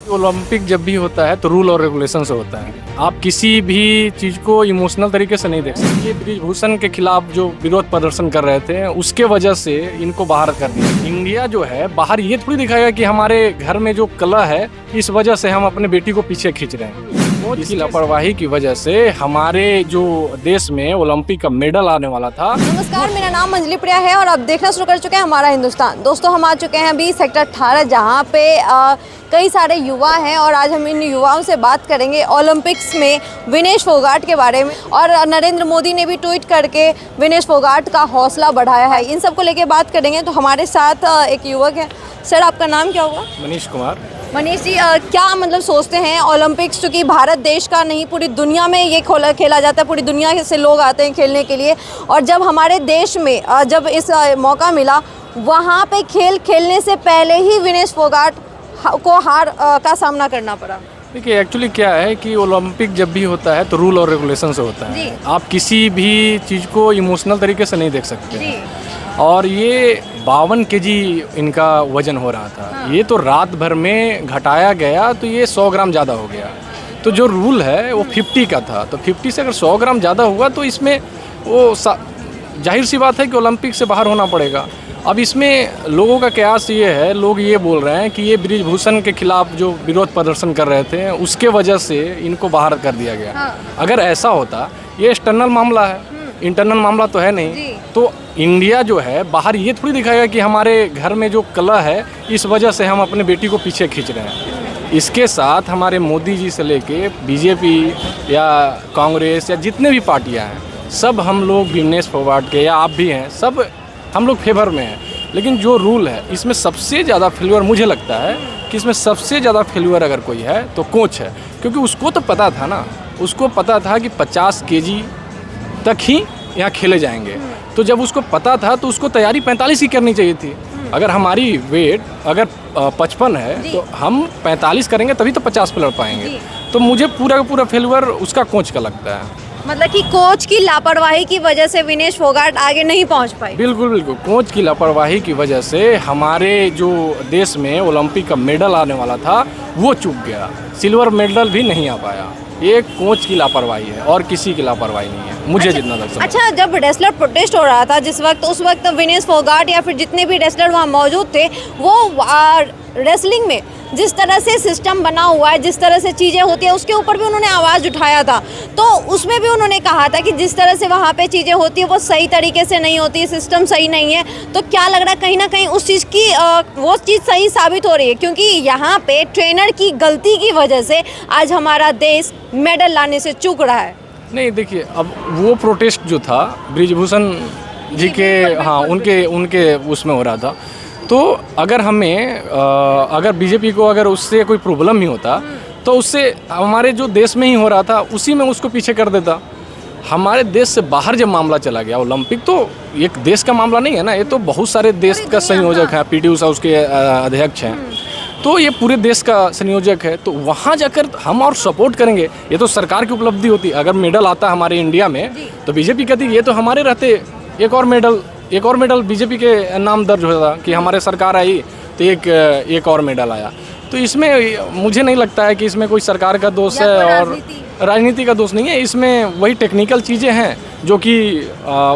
Olympic जब भी होता है तो रूल और रेगुलेशन से होता है। आप किसी भी चीज़ को इमोशनल तरीके से नहीं देख सकते। ये ब्रिजभूषण के खिलाफ जो विरोध प्रदर्शन कर रहे थे उसके वजह से इनको बाहर कर दिया। इंडिया जो है बाहर ये थोड़ी दिखाएगा कि हमारे घर में जो कला है इस वजह से हम अपने बेटी को पीछे खींच रहे हैं। इसकी लापरवाही की वजह से हमारे जो देश में ओलंपिक का मेडल आने वाला था। नमस्कार, मेरा नाम अंजलि प्रिया है और आप देखना शुरू कर चुके हैं हमारा हिंदुस्तान। दोस्तों, हम आ चुके हैं अभी सेक्टर 18 जहां पे कई सारे युवा हैं और आज हम इन युवाओं से बात करेंगे ओलंपिक्स में विनेश फोगाट के बारे में। और नरेंद्र मोदी ने भी ट्वीट करके विनेश फोगाट का हौसला बढ़ाया है। इन सब को लेकर बात करेंगे। तो हमारे साथ एक युवक है। सर, आपका नाम क्या होगा? मनीष कुमार। मनीष जी, क्या मतलब सोचते हैं ओलंपिक्स, चूँकि भारत देश का नहीं पूरी दुनिया में ये खेला जाता है, पूरी दुनिया से लोग आते हैं खेलने के लिए, और जब हमारे देश में जब इस मौका मिला वहाँ पे खेलने से पहले ही विनेश फोगाट को हार का सामना करना पड़ा। देखिए, एक्चुअली क्या है कि ओलंपिक जब भी होता है तो रूल और रेगुलेशन से होता है। आप किसी भी चीज़ को इमोशनल तरीके से नहीं देख सकते। और ये 52 kg इनका वजन हो रहा था। हाँ। ये तो रात भर में घटाया गया तो ये 100 ग्राम ज़्यादा हो गया। तो जो रूल है वो 50 का था, तो 50 से अगर 100 ग्राम ज़्यादा हुआ तो इसमें वो जाहिर सी बात है कि ओलंपिक से बाहर होना पड़ेगा। अब इसमें लोगों का कयास ये है, लोग ये बोल रहे हैं कि ये ब्रिजभूषण के खिलाफ जो विरोध प्रदर्शन कर रहे थे उसके वजह से इनको बाहर कर दिया गया। हाँ। अगर ऐसा होता, ये एक्सटर्नल मामला है, इंटरनल मामला तो है नहीं। तो इंडिया जो है बाहर ये थोड़ी दिखाएगा कि हमारे घर में जो कला है इस वजह से हम अपने बेटी को पीछे खींच रहे हैं। इसके साथ हमारे मोदी जी से लेके बीजेपी या कांग्रेस या जितने भी पार्टियां हैं, सब हम लोग विनेश फोगाट के, या आप भी हैं, सब हम लोग फेवर में हैं। लेकिन जो रूल है इसमें सबसे ज़्यादा फेल्यूर मुझे लगता है कि इसमें सबसे ज़्यादा फेल्यूर अगर कोई है तो कोच है। क्योंकि उसको तो पता था ना, उसको पता था कि 50 kg तक ही यहाँ खेले जाएंगे। तो जब उसको पता था तो उसको तैयारी 45 की करनी चाहिए थी। अगर हमारी वेट अगर 55 है तो हम 45 करेंगे तभी तो 50 पे लड़ पाएंगे। तो मुझे पूरा का पूरा फेल्यूर उसका कोच का लगता है। मतलब कि कोच की लापरवाही की वजह से विनेश फोगाट आगे नहीं पहुंच पाई। बिल्कुल बिल्कुल, कोच की लापरवाही की वजह से हमारे जो देश में ओलंपिक का मेडल आने वाला था वो चूक गया। सिल्वर मेडल भी नहीं आ पाया। ये कोच की लापरवाही है और किसी की लापरवाही नहीं है, मुझे जितना लगता है। अच्छा, जब रेसलर प्रोटेस्ट हो रहा था उस वक्त विनेश फोगाट या फिर जितने भी रेसलर वहाँ मौजूद थे, वो रेसलिंग में जिस तरह से सिस्टम बना हुआ है, जिस तरह से चीज़ें होती हैं, उसके ऊपर भी उन्होंने आवाज़ उठाया था। तो उसमें भी उन्होंने कहा था कि जिस तरह से वहाँ पे चीज़ें होती है वो सही तरीके से नहीं होती, सिस्टम सही नहीं है। तो क्या लग रहा है कहीं ना कहीं उस चीज़ की वो चीज़ सही साबित हो रही है, क्योंकि यहाँ पे ट्रेनर की गलती की वजह से आज हमारा देश मेडल लाने से चूक रहा है। नहीं, देखिए, अब वो प्रोटेस्ट जो था ब्रिजभूषण जी के, हाँ, उनके उसमें हो रहा था। तो अगर हमें अगर बीजेपी को अगर उससे कोई प्रॉब्लम ही होता तो उससे हमारे जो देश में ही हो रहा था उसी में उसको पीछे कर देता। हमारे देश से बाहर जब मामला चला गया, ओलंपिक तो एक देश का मामला नहीं है ना, ये तो बहुत सारे देश का संयोजक है। पीटी उषा उसके अध्यक्ष हैं, तो ये पूरे देश का संयोजक है। तो वहाँ जाकर हम और सपोर्ट करेंगे, ये तो सरकार की उपलब्धि होती। अगर मेडल आता हमारे इंडिया में तो बीजेपी कहती ये तो हमारे रहते एक और मेडल बीजेपी के नाम दर्ज होता कि हमारे सरकार आई तो एक और मेडल आया। तो इसमें मुझे नहीं लगता है कि इसमें कोई सरकार का दोष है और राजनीति का दोष नहीं है। इसमें वही टेक्निकल चीज़ें हैं जो कि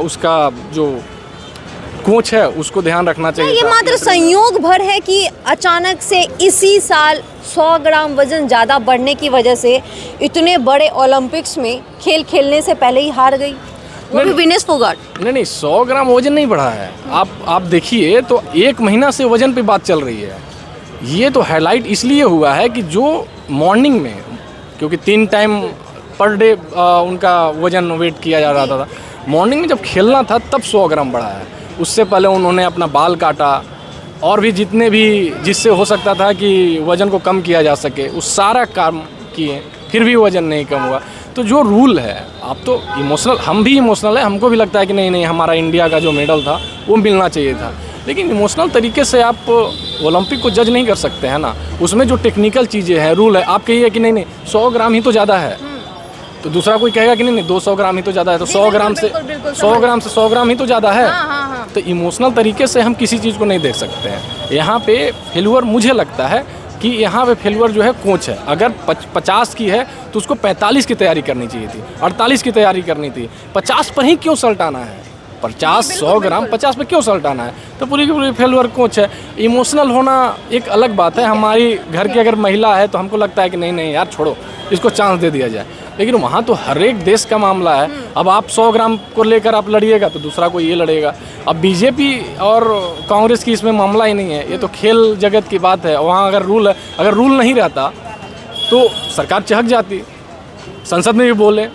उसका जो कोच है उसको ध्यान रखना चाहिए। ये मात्र संयोग भर है कि अचानक से इसी साल 100 ग्राम वजन ज़्यादा बढ़ने की वजह से इतने बड़े ओलंपिक्स में खेलने से पहले ही हार गई, वो भी विनेश फोगाट। नहीं, 100 ग्राम वजन नहीं बढ़ा है। आप देखिए तो 1 महीना से वजन पे बात चल रही है। ये तो हाईलाइट इसलिए हुआ है कि जो मॉर्निंग में, क्योंकि 3 टाइम पर डे उनका वजन वेट किया जा रहा था, मॉर्निंग में जब खेलना था तब 100 ग्राम बढ़ा है। उससे पहले उन्होंने अपना बाल काटा और भी जितने भी जिससे हो सकता था कि वज़न को कम किया जा सके उस सारा काम किए, फिर भी वज़न नहीं कम हुआ। तो जो रूल है, आप तो इमोशनल, हम भी इमोशनल है, हमको भी लगता है कि नहीं हमारा इंडिया का जो मेडल था वो मिलना चाहिए था। लेकिन इमोशनल तरीके से आप ओलंपिक को जज नहीं कर सकते हैं ना। उसमें जो टेक्निकल चीज़ें हैं, रूल है, आप कहिए कि नहीं 100 ग्राम ही तो ज़्यादा है, तो दूसरा कोई कहेगा कि नहीं 200 ग्राम ही तो ज़्यादा है, तो 100 ग्राम से 100 ग्राम ही तो ज़्यादा है। तो इमोशनल तरीके से हम किसी चीज़ को नहीं देख सकते हैं। यहाँ पे फेल्यूर मुझे लगता है कि यहाँ पे फेल्यूर जो है कोच है। अगर 50 की है तो उसको 45 की तैयारी करनी चाहिए थी, 48 की तैयारी करनी थी। 50 पर ही क्यों सल्टाना है? 50-100 ग्राम 50 पे क्यों सल्टाना है? तो पूरी की पूरी फेल्यूर कोच है। इमोशनल होना एक अलग बात है। हमारी घर की अगर महिला है तो हमको लगता है कि नहीं नहीं यार छोड़ो, इसको चांस दे दिया जाए, लेकिन वहाँ तो हर एक देश का मामला है। अब आप 100 ग्राम को लेकर आप लड़िएगा तो दूसरा कोई ये लड़ेगा। अब बीजेपी और कांग्रेस की इसमें मामला ही नहीं है, ये तो खेल जगत की बात है। वहाँ अगर रूल नहीं रहता तो सरकार चहक जाती। संसद में भी बोले,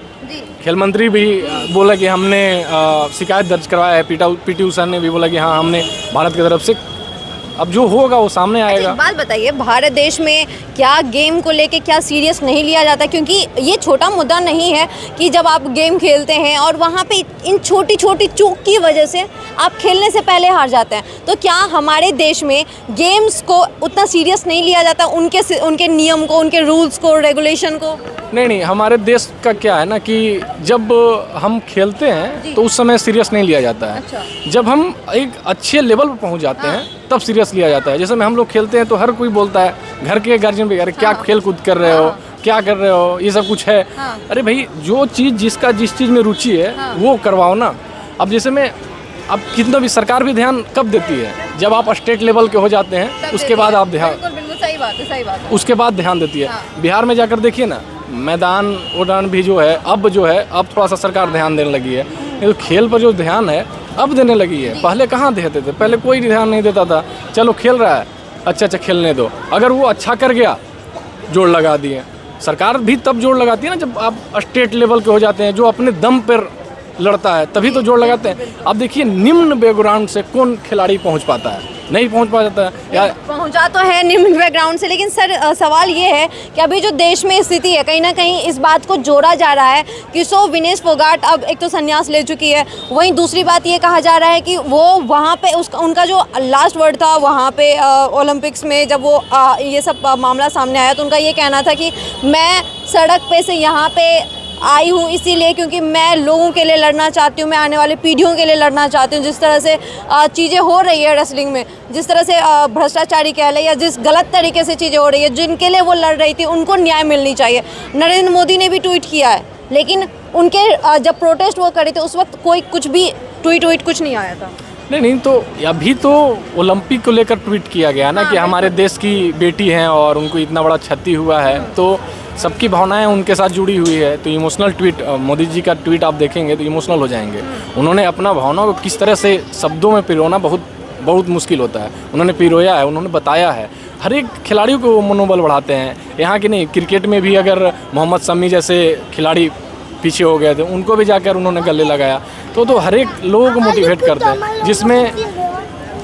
खेल मंत्री भी बोला कि हमने शिकायत दर्ज करवाया है। पीटी उषा ने भी बोला कि हाँ हमने भारत की तरफ से, अब जो होगा वो सामने आएगा। एक बात बताइए, भारत देश में क्या गेम को लेके क्या सीरियस नहीं लिया जाता? क्योंकि ये छोटा मुद्दा नहीं है कि जब आप गेम खेलते हैं और वहाँ पे इन छोटी छोटी चूक की वजह से आप खेलने से पहले हार जाते हैं, तो क्या हमारे देश में गेम्स को उतना सीरियस नहीं लिया जाता? उनके नियम को, उनके रूल्स को, रेगुलेशन को? नहीं, हमारे देश का क्या है ना कि जब हम खेलते हैं तो उस समय सीरियस नहीं लिया जाता है। अच्छा। जब हम एक अच्छे लेवल पर पहुंच जाते हैं तब सीरियस लिया जाता है। जैसे में हम लोग खेलते हैं तो हर कोई बोलता है, घर के गार्जियन भी, अरे क्या खेल कूद कर रहे हो, क्या कर रहे हो, ये सब कुछ है। अरे भाई, जो चीज़ जिस चीज़ में रुचि है वो करवाओ ना। अब जैसे में अब कितना भी सरकार भी ध्यान कब देती है? जब आप स्टेट लेवल के हो जाते हैं उसके बाद आप ध्यान, बिल्कुल सही बात है। उसके बाद ध्यान देती है। बिहार में जाकर देखिए ना, मैदान उड़ान भी जो है अब थोड़ा सा सरकार ध्यान देने लगी है। तो खेल पर जो ध्यान है अब देने लगी है, पहले कहाँ देते थे? पहले कोई ध्यान नहीं देता था। चलो खेल रहा है, अच्छा खेलने दो। अगर वो अच्छा कर गया जोड़ लगा दिए। सरकार भी तब जोड़ लगाती है ना जब आप स्टेट लेवल के हो जाते हैं, जो अपने दम पर लड़ता है तभी तो जोड़ लगाते हैं। अब देखिए, निम्न बैकग्राउंड से कौन खिलाड़ी पहुंच पाता है? नहीं पहुंच पाता है यार। पहुंचा तो है निम्न बैकग्राउंड से, लेकिन सर सवाल ये है कि अभी जो देश में स्थिति है, कहीं ना कहीं इस बात को जोड़ा जा रहा है कि विनेश फोगाट अब एक तो संन्यास ले चुकी है। वहीं दूसरी बात ये कहा जा रहा है कि वो वहाँ पे उनका जो लास्ट वर्ड था वहाँ पे ओलंपिक्स में, जब वो ये सब मामला सामने आया तो उनका ये कहना था कि मैं सड़क पे से यहाँ पे आई हूँ इसीलिए क्योंकि मैं लोगों के लिए लड़ना चाहती हूँ, मैं आने वाले पीढ़ियों के लिए लड़ना चाहती हूँ। जिस तरह से चीज़ें हो रही है रेसलिंग में, जिस तरह से भ्रष्टाचारी कह लें या जिस गलत तरीके से चीज़ें हो रही है, जिनके लिए वो लड़ रही थी उनको न्याय मिलनी चाहिए। नरेंद्र मोदी ने भी ट्वीट किया है, लेकिन उनके जब प्रोटेस्ट वो करे थे उस वक्त कोई कुछ भी ट्वीट कुछ नहीं आया था। नहीं, तो अभी तो ओलंपिक को लेकर ट्वीट किया गया ना कि हमारे देश की बेटी हैं और उनको इतना बड़ा क्षति हुआ है, तो सबकी भावनाएं उनके साथ जुड़ी हुई है। तो इमोशनल ट्वीट, मोदी जी का ट्वीट आप देखेंगे तो इमोशनल हो जाएंगे। उन्होंने अपना भावनाओं को किस तरह से शब्दों में पिरोना बहुत मुश्किल होता है। उन्होंने पिरोया है, उन्होंने बताया है। हर एक खिलाड़ियों को मनोबल बढ़ाते हैं। यहाँ की नहीं, क्रिकेट में भी अगर मोहम्मद शमी जैसे खिलाड़ी पीछे हो गए थे, उनको भी जाकर उन्होंने गले लगाया। तो हर एक लोगों को मोटिवेट करते हैं, जिसमें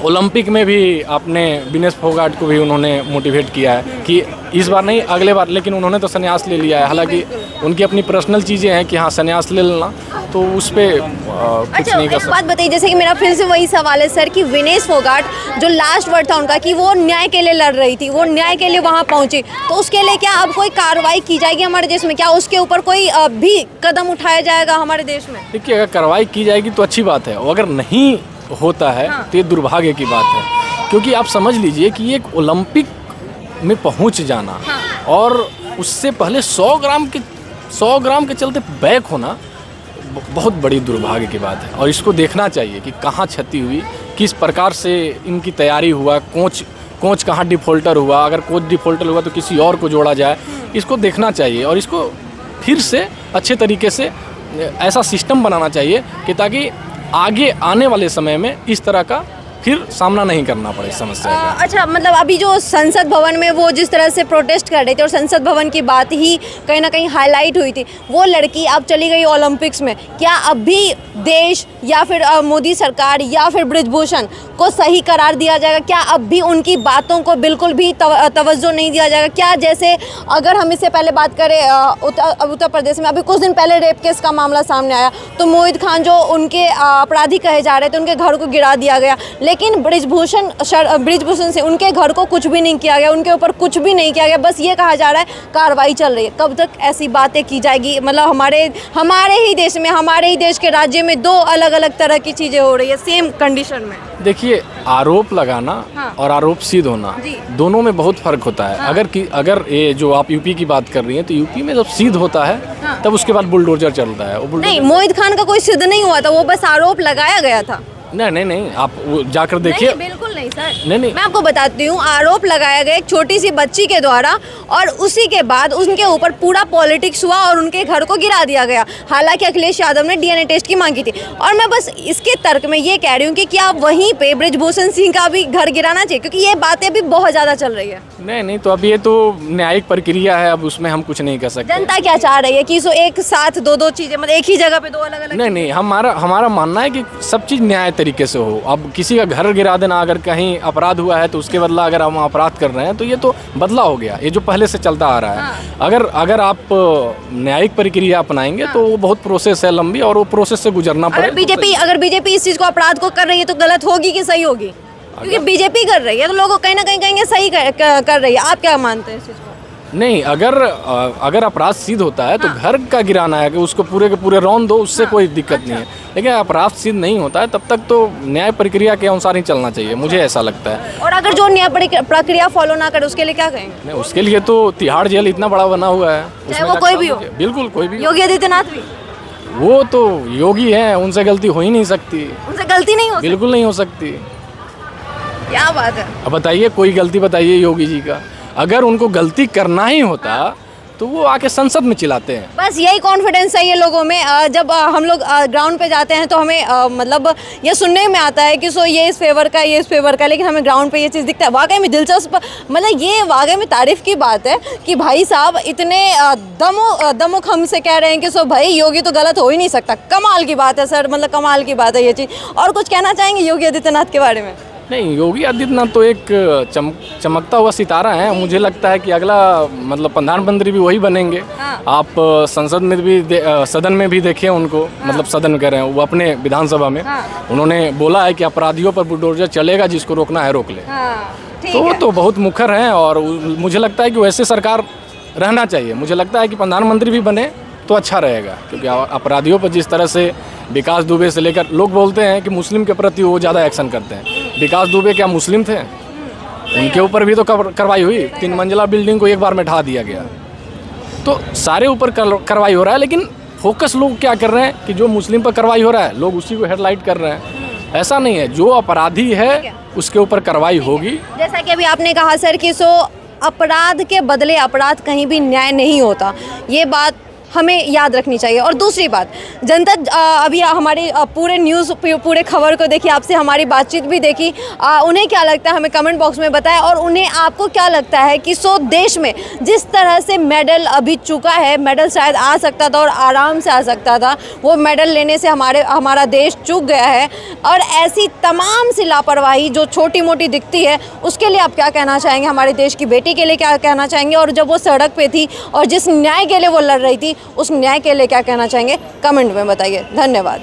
ओलंपिक में भी आपने विनेश फोगाट को भी उन्होंने मोटिवेट किया है कि इस बार नहीं अगले बार, लेकिन उन्होंने तो संन्यास ले लिया है। हालांकि उनकी अपनी पर्सनल चीज़ें हैं कि हाँ संन्यास ले लेना, तो उस पर कुछ नहीं कर सकते। बात बताइए, जैसे कि मेरा फिर से वही सवाल है सर कि विनेश फोगाट जो लास्ट वर्ड था उनका कि वो न्याय के लिए लड़ रही थी, वो न्याय के लिए वहाँ पहुँची, तो उसके लिए क्या अब कोई कार्रवाई की जाएगी हमारे देश में? क्या उसके ऊपर कोई भी कदम उठाया जाएगा हमारे देश में? देखिए, अगर कार्रवाई की जाएगी तो अच्छी बात है, अगर नहीं होता है तो ये दुर्भाग्य की बात है। क्योंकि आप समझ लीजिए कि एक ओलंपिक में पहुंच जाना और उससे पहले 100 ग्राम के चलते बैक होना बहुत बड़ी दुर्भाग्य की बात है। और इसको देखना चाहिए कि कहाँ क्षति हुई, किस प्रकार से इनकी तैयारी हुआ, कोच कहाँ डिफ़ॉल्टर हुआ। अगर कोच डिफ़ॉल्टर हुआ तो किसी और को जोड़ा जाए, इसको देखना चाहिए। और इसको फिर से अच्छे तरीके से ऐसा सिस्टम बनाना चाहिए कि ताकि आगे आने वाले समय में इस तरह का फिर सामना नहीं करना पड़े समस्या का। अच्छा, मतलब अभी जो संसद भवन में वो जिस तरह से प्रोटेस्ट कर रहे थे और संसद भवन की बात ही कहीं ना कहीं हाईलाइट हुई थी, वो लड़की अब चली गई ओलंपिक्स में। क्या अब भी देश या फिर मोदी सरकार या फिर ब्रिजभूषण को सही करार दिया जाएगा? क्या अब भी उनकी बातों को बिल्कुल भी तवज्जो नहीं दिया जाएगा? क्या जैसे अगर हम इससे पहले बात करें उत्तर प्रदेश में अभी कुछ दिन पहले रेप केस का मामला सामने आया, तो मोहित खान जो उनके अपराधी कहे जा रहे थे, उनके घर को गिरा दिया गया। लेकिन ब्रिजभूषण से उनके घर को कुछ भी नहीं किया गया, उनके ऊपर कुछ भी नहीं किया गया। बस ये कहा जा रहा है कार्रवाई चल रही है। कब तक ऐसी बातें की जाएगी? मतलब हमारे ही देश में, हमारे ही देश के राज्य में दो अलग अलग तरह की चीज़ें हो रही है सेम कंडीशन में। देखिए, आरोप लगाना और आरोप सिद्ध होना दोनों में बहुत फर्क होता है। अगर ये जो आप यूपी की बात कर रही हैं, तो यूपी में जब सिद्ध होता है तब उसके बाद बुलडोजर चलता है। नहीं, मोहित खान का कोई सिद्ध नहीं हुआ था, वो बस आरोप लगाया गया था। नहीं, आप जाकर देखिए। बिल्कुल नहीं सर, नहीं, मैं आपको बताती हूँ। आरोप लगाया गया एक छोटी सी बच्ची के द्वारा और उसी के बाद उनके ऊपर पूरा पॉलिटिक्स हुआ और उनके घर को गिरा दिया गया। हालांकि अखिलेश यादव ने डीएनए टेस्ट की मांगी थी। और मैं बस इसके तर्क में ये कह रही हूँ कि क्या वहीं पे ब्रिजभूषण सिंह का भी घर गिराना चाहिए? क्योंकि ये बातें अभी बहुत ज़्यादा चल रही है। नहीं, तो अभी ये तो न्यायिक प्रक्रिया है, अब उसमें हम कुछ नहीं कर सकते। जनता क्या चाह रही है कि एक साथ दो चीज़ें, मतलब एक ही जगह पे दो अलग अलग? नहीं, हमारा मानना है कि सब चीज़ न्याय तरीके से हो। अब किसी का घर गिरा देना, अगर कहीं अपराध हुआ है तो उसके बदला अगर हम अपराध कर रहे हैं तो ये तो बदला हो गया, ये जो पहले से चलता आ रहा है। अगर आप न्यायिक प्रक्रिया अपनाएंगे तो वो बहुत प्रोसेस है लंबी, और वो प्रोसेस से गुजरना पड़ेगा। अगर बीजेपी इस चीज़ को, अपराध को कर रही है तो गलत होगी कि सही होगी? क्योंकि बीजेपी कर रही है तो लोग कहीं ना कहीं कहेंगे सही कर रही है। आप क्या मानते हैं इस चीज़ को? नहीं, अगर अपराध सिद्ध होता है तो घर का गिराना है कि उसको पूरे के पूरे रौंद दो, उससे कोई दिक्कत नहीं है। लेकिन अपराध सिद्ध नहीं होता है तब तक तो न्याय प्रक्रिया के अनुसार ही चलना चाहिए, मुझे ऐसा लगता है। और अगर जो न्याय प्रक्रिया फॉलो ना करे उसके लिए क्या कहेंगे? नहीं, उसके लिए तो तिहाड़ जेल इतना बड़ा बना हुआ है, चाहे वो कोई भी हो। बिल्कुल कोई भी। योगी आदित्यनाथ भी? वो तो योगी है, उनसे गलती हो ही नहीं सकती। उनसे गलती नहीं हो सकती? बिल्कुल नहीं हो सकती। क्या बात है। अब बताइए, कोई गलती बताइए योगी जी का। अगर उनको गलती करना ही होता तो वो आके संसद में चिल्लाते हैं। बस यही कॉन्फिडेंस है ये लोगों में। जब हम लोग ग्राउंड पे जाते हैं तो हमें मतलब ये सुनने में आता है कि ये इस फेवर का, ये इस फेवर का, लेकिन हमें ग्राउंड पे ये चीज़ दिखता है। वाकई में दिलचस्प, मतलब ये वाकई में तारीफ़ की बात है कि भाई साहब इतने दमुख हमसे कह रहे हैं कि भाई योगी तो गलत हो ही नहीं सकता। कमाल की बात है सर, मतलब कमाल की बात है ये चीज़। और कुछ कहना चाहेंगे योगी आदित्यनाथ के बारे में? नहीं, योगी आदित्यनाथ तो एक चमकता हुआ सितारा है। मुझे लगता है कि अगला मतलब प्रधानमंत्री भी वही बनेंगे। आप संसद में भी सदन में भी देखें उनको, मतलब सदन कह रहे हैं, वो अपने विधानसभा में उन्होंने बोला है कि अपराधियों पर बुलडोजर चलेगा, जिसको रोकना है रोक ले। तो वो तो बहुत मुखर हैं और मुझे लगता है कि वैसे सरकार रहना चाहिए। मुझे लगता है कि प्रधानमंत्री भी बने तो अच्छा रहेगा, क्योंकि अपराधियों पर जिस तरह से विकास दुबे से लेकर, लोग बोलते हैं कि मुस्लिम के प्रति वो ज़्यादा एक्शन करते हैं। विकास दुबे क्या मुस्लिम थे? उनके ऊपर भी तो कार्रवाई हुई। 3 मंजिला बिल्डिंग को एक बार में ढा दिया गया। तो सारे ऊपर कार्रवाई हो रहा है, लेकिन फोकस लोग क्या कर रहे हैं कि जो मुस्लिम पर कार्रवाई हो रहा है लोग उसी को हेडलाइट कर रहे हैं। ऐसा नहीं है, जो अपराधी है उसके ऊपर कार्रवाई होगी। जैसा कि अभी आपने कहा सर कि अपराध के बदले अपराध कहीं भी न्याय नहीं होता, ये बात हमें याद रखनी चाहिए। और दूसरी बात, जनता अभी हमारे पूरे न्यूज़ पूरे खबर को देखी, आपसे हमारी बातचीत भी देखी, उन्हें क्या लगता है हमें कमेंट बॉक्स में बताएं। और उन्हें आपको क्या लगता है कि देश में जिस तरह से मेडल अभी चुका है, मेडल शायद आ सकता था और आराम से आ सकता था, वो मेडल लेने से हमारा देश चूक गया है। और ऐसी तमाम सी लापरवाही जो छोटी मोटी दिखती है, उसके लिए आप क्या कहना चाहेंगे? हमारे देश की बेटी के लिए क्या कहना चाहेंगे? और जब वो सड़क पे थी और जिस न्याय के लिए वो लड़ रही थी, उस न्याय के लिए क्या कहना चाहेंगे? कमेंट में बताइए। धन्यवाद।